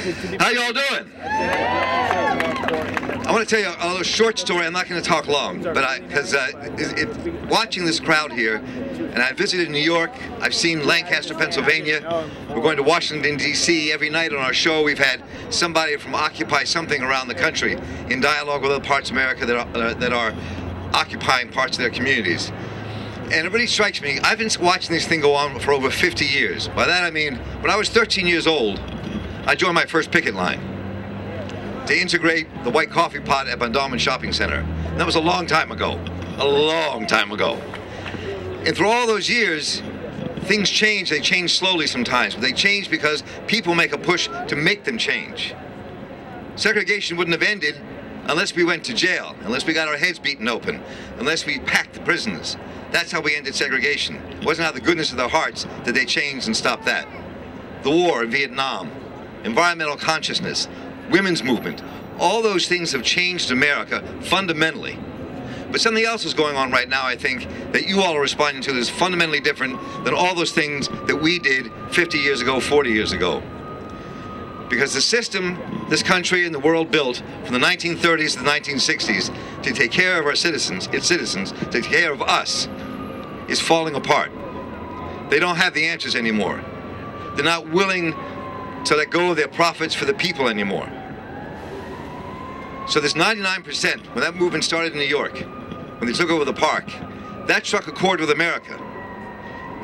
How you all doing? I want to tell you a little short story. I'm not going to talk long, but watching this crowd here, and I visited New York, I've seen Lancaster, Pennsylvania, we're going to Washington, D.C. every night on our show. We've had somebody from Occupy something around the country in dialogue with other parts of America that are occupying parts of their communities. And it really strikes me, I've been watching this thing go on for over 50 years. By that I mean, when I was 13 years old, I joined my first picket line to integrate the white coffee pot at Bondalman Shopping Center. And that was a long time ago, a long time ago. And through all those years, things change. They change slowly sometimes, but they change because people make a push to make them change. Segregation wouldn't have ended unless we went to jail, unless we got our heads beaten open, unless we packed the prisons. That's how we ended segregation. It wasn't out of the goodness of their hearts that they changed and stopped that. The war in Vietnam, environmental consciousness, women's movement, all those things have changed America fundamentally. But something else is going on right now, I think, that you all are responding to that is fundamentally different than all those things that we did 50 years ago, 40 years ago. Because the system this country and the world built from the 1930s to the 1960s to take care of our citizens, its citizens, to take care of us, is falling apart. They don't have the answers anymore. They're not willing to let go of their profits for the people anymore. So this 99%, when that movement started in New York, when they took over the park, that struck a chord with America,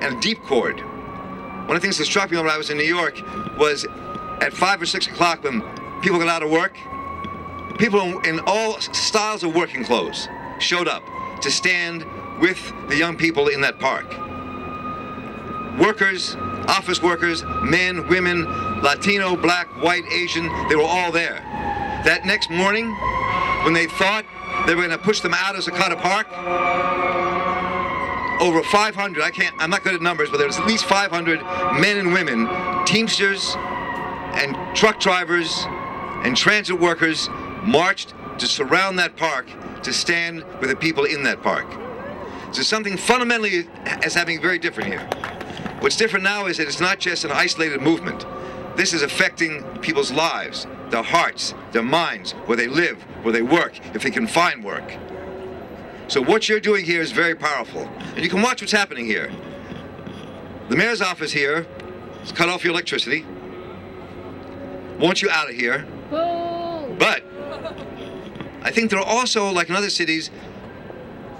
and a deep chord. One of the things that struck me when I was in New York was at 5 or 6 o'clock when people got out of work, people in all styles of working clothes showed up to stand with the young people in that park. Workers, office workers, men, women, Latino, black, white, Asian, they were all there. That next morning, when they thought they were going to push them out of Sakata Park, over 500, I'm not good at numbers, but there was at least 500 men and women, Teamsters and truck drivers and transit workers marched to surround that park to stand with the people in that park. So something fundamentally is happening very different here. What's different now is that it's not just an isolated movement. This is affecting people's lives, their hearts, their minds, where they live, where they work, if they can find work. So what you're doing here is very powerful. And you can watch what's happening here. The mayor's office here has cut off your electricity, wants you out of here. But I think there are also, like in other cities,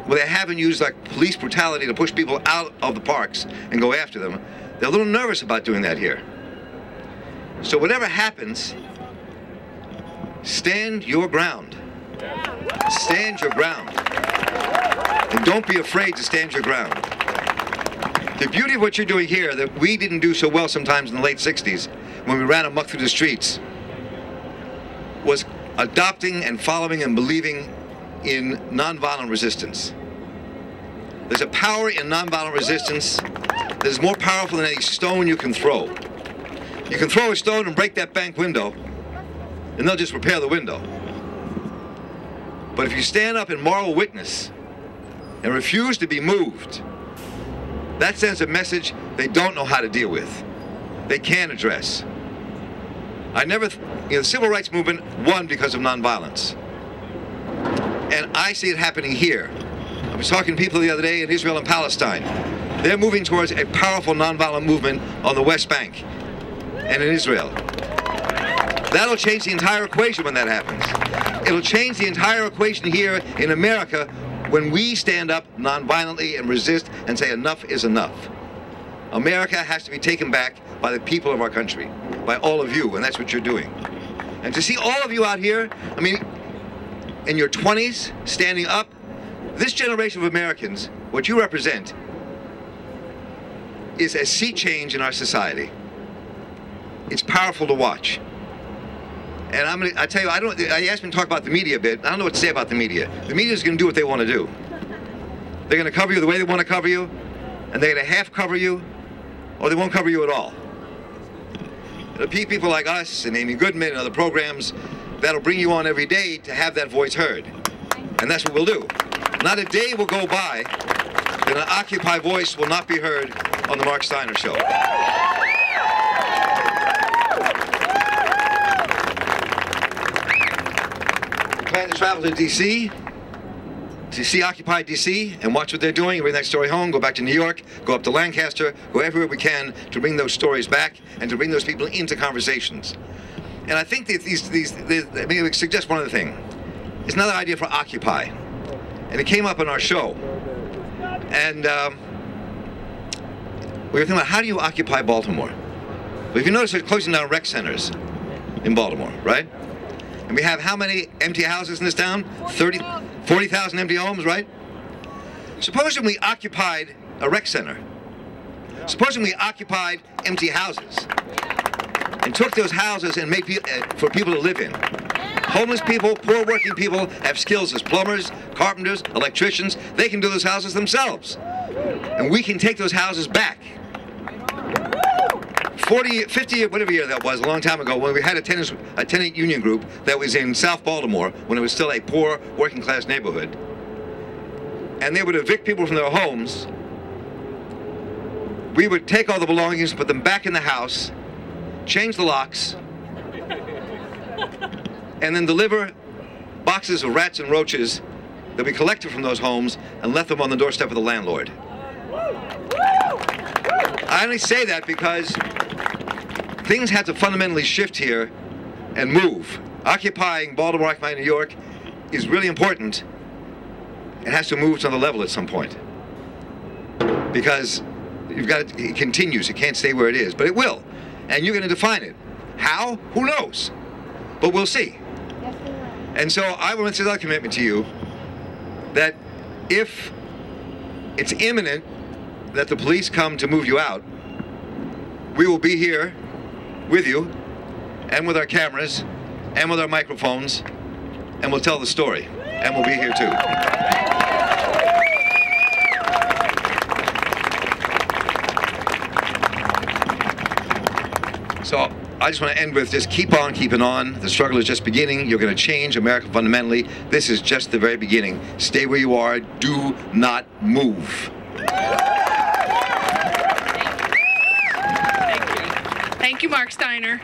where they haven't used like police brutality to push people out of the parks and go after them. They're a little nervous about doing that here. So whatever happens, stand your ground. Stand your ground. And don't be afraid to stand your ground. The beauty of what you're doing here that we didn't do so well sometimes in the late 60s when we ran amok through the streets was adopting and following and believing in nonviolent resistance. There's a power in nonviolent resistance that is more powerful than any stone you can throw. You can throw a stone and break that bank window, and they'll just repair the window. But if you stand up in moral witness and refuse to be moved, that sends a message they don't know how to deal with, they can't address. The civil rights movement won because of nonviolence. And I see it happening here. I was talking to people the other day in Israel and Palestine. They're moving towards a powerful nonviolent movement on the West Bank and in Israel. That'll change the entire equation when that happens. It'll change the entire equation here in America when we stand up nonviolently and resist and say enough is enough. America has to be taken back by the people of our country, by all of you, and that's what you're doing. And to see all of you out here, I mean, in your 20s, standing up, this generation of Americans, what you represent, is a sea change in our society. It's powerful to watch. And I tell you, I asked me to talk about the media a bit. I don't know what to say about the media. The media is going to do what they want to do. They're going to cover you the way they want to cover you, and they're going to half cover you, or they won't cover you at all. There'll be people like us and Amy Goodman and other programs that'll bring you on every day to have that voice heard. And that's what we'll do. Not a day will go by that an Occupy voice will not be heard on the Marc Steiner Show. to travel to D.C., to see Occupy D.C. and watch what they're doing, bring that story home, go back to New York, go up to Lancaster, go everywhere we can to bring those stories back and to bring those people into conversations. And I think that let me suggest one other thing. It's another idea for Occupy. And it came up in our show. And we were thinking about, how do you occupy Baltimore? Well, if you notice, they're closing down rec centers in Baltimore, right? And we have how many empty houses in this town? 40,000 empty homes, right? Supposing we occupied a rec center. Supposing we occupied empty houses and took those houses and made for people to live in. Homeless people, poor working people have skills as plumbers, carpenters, electricians. They can do those houses themselves. And we can take those houses back. 40, 50, whatever year that was, a long time ago, when we had a tenant union group that was in South Baltimore, when it was still a poor, working class neighborhood. And they would evict people from their homes. We would take all the belongings, put them back in the house, change the locks, and then deliver boxes of rats and roaches that we collected from those homes and left them on the doorstep of the landlord. I only say that because things have to fundamentally shift here and move. Occupying Baltimore, occupying New York is really important. It has to move to another level at some point. Because it continues, it can't stay where it is, but it will. And you're going to define it. How? Who knows? But we'll see. And so I want to make another commitment to you that if it's imminent that the police come to move you out, we will be here with you and with our cameras and with our microphones, and we'll tell the story, and we'll be here too. So I just want to end with just keep on keeping on. The struggle is just beginning. You're going to change America fundamentally. This is just the very beginning. Stay where you are. Do not move. Thank you, Marc Steiner.